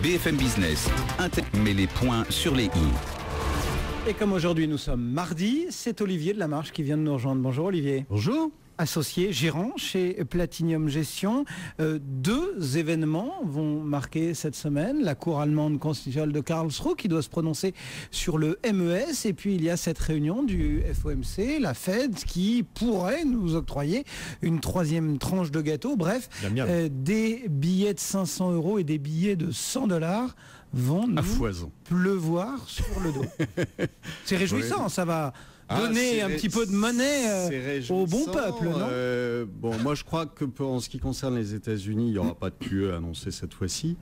BFM Business met les points sur les i. Et comme aujourd'hui nous sommes mardi, c'est Olivier de la Marche qui vient de nous rejoindre. Bonjour Olivier. Bonjour. Associé, gérant chez Platinium Gestion. Deux événements vont marquer cette semaine. La Cour allemande constitutionnelle de Karlsruhe qui doit se prononcer sur le MES. Et puis il y a cette réunion du FOMC, la Fed, qui pourrait nous octroyer une troisième tranche de gâteau. Bref, des billets de 500 € et des billets de 100 $ vont nous pleuvoir sur le dos. C'est réjouissant, ça va donner un petit peu de monnaie au bon peuple, non bon, moi je crois que en ce qui concerne les États-Unis, il n'y aura pas de QE annoncé cette fois-ci,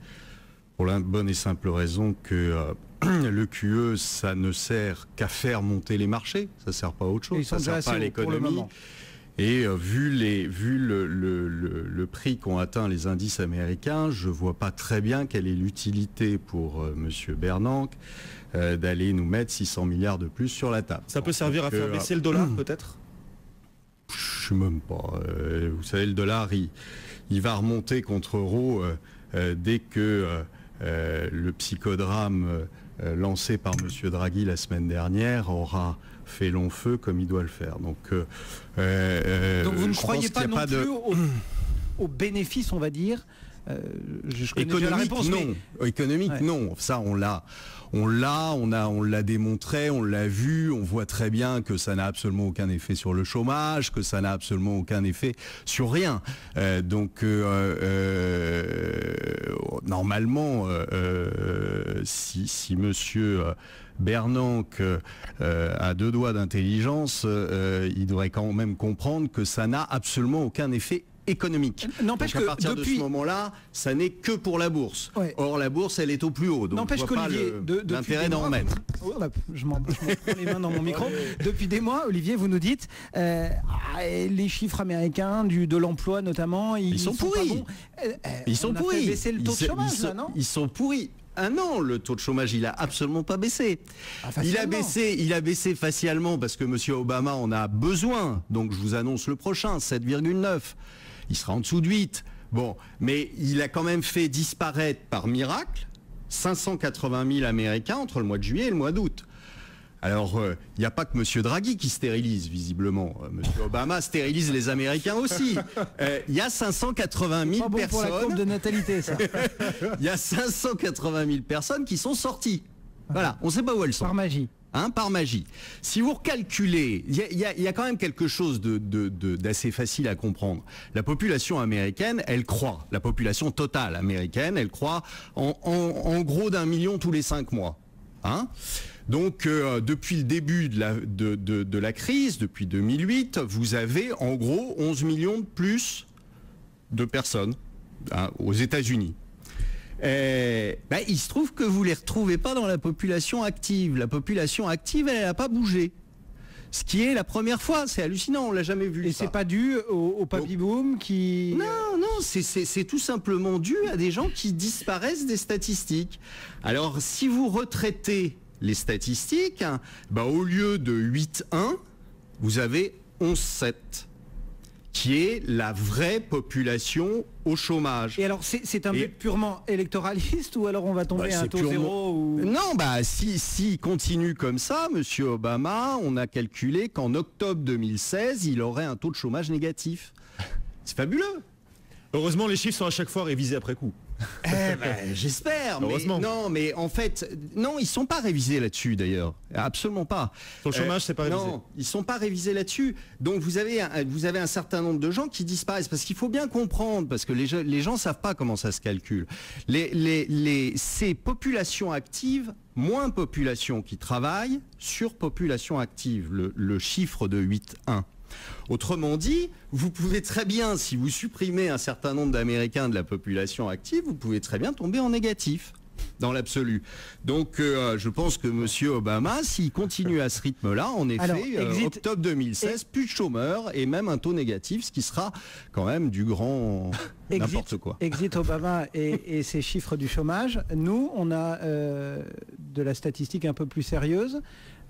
pour la bonne et simple raison que le QE, ça ne sert qu'à faire monter les marchés, ça ne sert pas à autre chose, ça ne sert pas à l'économie. Et vu le prix qu'ont atteint les indices américains, je ne vois pas très bien quelle est l'utilité pour Monsieur Bernanke d'aller nous mettre 600 milliards de plus sur la table. Ça peut servir à faire baisser le dollar, peut-être? Je sais même pas. Vous savez, le dollar, il va remonter contre euro dès que le psychodrame lancé par Monsieur Draghi la semaine dernière aura fait long feu comme il doit le faire. Donc vous ne croyez pas non plus au bénéfice, on va dire économique, non. Économique, non. Ça, on l'a démontré, on l'a vu, on voit très bien que ça n'a absolument aucun effet sur le chômage, que ça n'a absolument aucun effet sur rien. Normalement, si Monsieur Bernanke a deux doigts d'intelligence, il devrait quand même comprendre que ça n'a absolument aucun effet économique. N'empêche qu'à partir de ce moment-là, ça n'est que pour la bourse. Ouais. Or, la bourse, elle est au plus haut. Donc, n'empêche qu'Olivier, l'intérêt d'en remettre. Je m'en prends les mains dans mon micro. Depuis des mois, Olivier, vous nous dites, les chiffres américains de l'emploi notamment, ils sont pourris. Ils sont pourris. Fait baisser le taux de chômage, là, non ? Ils sont pourris. Ah non, le taux de chômage, il a absolument pas baissé. Il a baissé facialement parce que Monsieur Obama en a besoin. Donc je vous annonce le prochain, 7,9. Il sera en dessous de 8. Bon, mais il a quand même fait disparaître par miracle 580 000 Américains entre le mois de juillet et le mois d'août. Alors, il n'y a pas que Monsieur Draghi qui stérilise, visiblement. Monsieur Obama stérilise les Américains aussi. Il y a 580 000 personnes... pour la courbe de natalité, ça. Il y a 580 000 personnes qui sont sorties. Voilà, on ne sait pas où elles sont. Par magie. Par magie. Si vous recalculez, il y a quand même quelque chose d'assez facile à comprendre. La population américaine, elle croît. La population totale américaine, elle croît en gros d'1 million tous les 5 mois. Donc, depuis le début de la crise, depuis 2008, vous avez en gros 11 millions de plus de personnes aux États-Unis. Il se trouve que vous ne les retrouvez pas dans la population active. La population active, elle n'a pas bougé. Ce qui est la première fois, c'est hallucinant, on l'a jamais vu. Et c'est pas dû au papy boom qui... Non, c'est tout simplement dû à des gens qui disparaissent des statistiques. Alors, si vous retraitez les statistiques, au lieu de 8,1, vous avez 11,7. Qui est la vraie population au chômage. Et alors, c'est un but purement électoraliste ou alors on va tomber à un taux zéro ou... Non, si continue comme ça, Monsieur Obama, on a calculé qu'en octobre 2016, il aurait un taux de chômage négatif. C'est fabuleux. Heureusement, les chiffres sont à chaque fois révisés après coup. J'espère. Mais en fait, non, ils sont pas révisés là-dessus d'ailleurs. Absolument pas. Sur le chômage, c'est pas révisé. Non, ils sont pas révisés là-dessus. Donc vous avez un certain nombre de gens qui disparaissent parce qu'il faut bien comprendre, parce que les gens savent pas comment ça se calcule. Ces populations actives, moins population qui travaille, sur population active, le chiffre de 8,1. Autrement dit, vous pouvez très bien, si vous supprimez un certain nombre d'Américains de la population active, vous pouvez très bien tomber en négatif, dans l'absolu. Donc je pense que Monsieur Obama, s'il continue à ce rythme-là, en effet, octobre 2016, plus de chômeurs et même un taux négatif, ce qui sera quand même du grand n'importe quoi. Exit Obama et ces chiffres du chômage. Nous, on a de la statistique un peu plus sérieuse.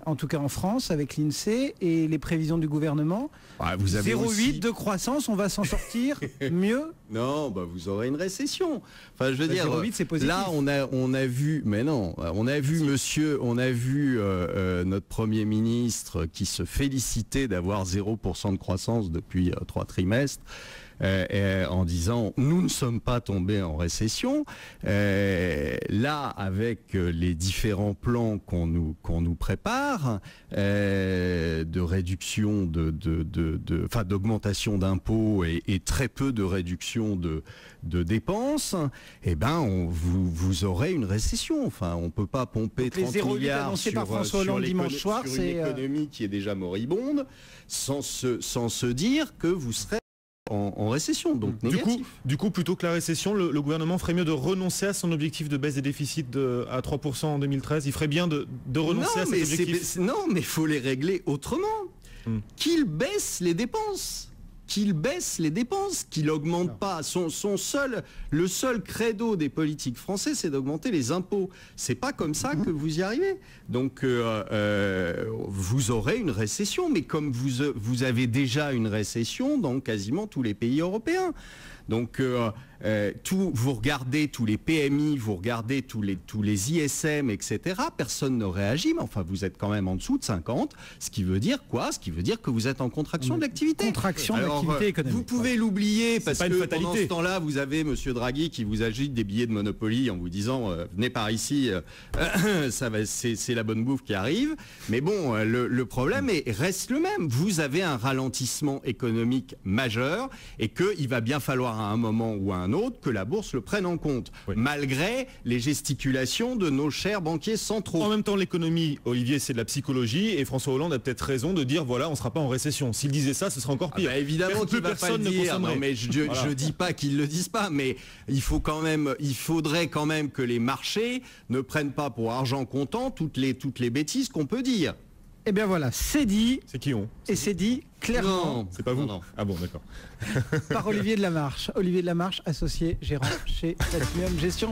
en tout cas en France, avec l'INSEE et les prévisions du gouvernement. Vous avez 0,8 aussi... de croissance, on va s'en sortir mieux. Non, vous aurez une récession. Enfin, je veux dire, 0,8 c'est positif. là, on a vu, mais non, on a vu notre Premier ministre qui se félicitait d'avoir 0% de croissance depuis 3 trimestres. En disant nous ne sommes pas tombés en récession. Là, avec les différents plans qu'on nous prépare de réduction d'augmentation d'impôts et très peu de réduction de dépenses, vous aurez une récession. Enfin, on peut pas pomper 30 milliards sur l'économie qui est déjà moribonde sans se dire que vous serez en récession, donc négatif. Du coup, plutôt que la récession, le gouvernement ferait mieux de renoncer à son objectif de baisse des déficits à 3% en 2013. Il ferait bien de renoncer à cet objectif. Non, mais il faut les régler autrement. Qu'il baisse les dépenses. Qu'il augmente pas. Le seul credo des politiques français, c'est d'augmenter les impôts. C'est pas comme ça que vous y arrivez. Donc, vous aurez une récession, mais comme vous avez déjà une récession dans quasiment tous les pays européens. Donc, vous regardez tous les PMI, vous regardez tous les ISM, etc. Personne ne réagit, mais enfin, vous êtes quand même en dessous de 50. Ce qui veut dire quoi? Ce qui veut dire que vous êtes en contraction d'activité. Contraction d'activité économique. Vous pouvez l'oublier parce que pendant ce temps-là, vous avez Monsieur Draghi qui vous agite des billets de Monopoly en vous disant venez par ici, c'est la bonne bouffe qui arrive. Mais bon, le problème reste le même. Vous avez un ralentissement économique majeur et qu'il va bien falloir à un moment ou à un autre que la bourse le prenne en compte, malgré les gesticulations de nos chers banquiers centraux. En même temps, l'économie, Olivier, c'est de la psychologie et François Hollande a peut-être raison de dire voilà, on ne sera pas en récession. S'il disait ça, ce serait encore pire. Évidemment qu'il va pas le dire. Non, mais je dis pas qu'ils le disent pas, mais il faudrait quand même que les marchés ne prennent pas pour argent comptant toutes les bêtises qu'on peut dire. Eh bien voilà, c'est dit. C'est qui on? Et c'est dit clairement. Non, c'est pas vous. Non. Ah bon, d'accord. Par Olivier de la Marche. Olivier de la Marche, associé gérant chez Platinum Gestion.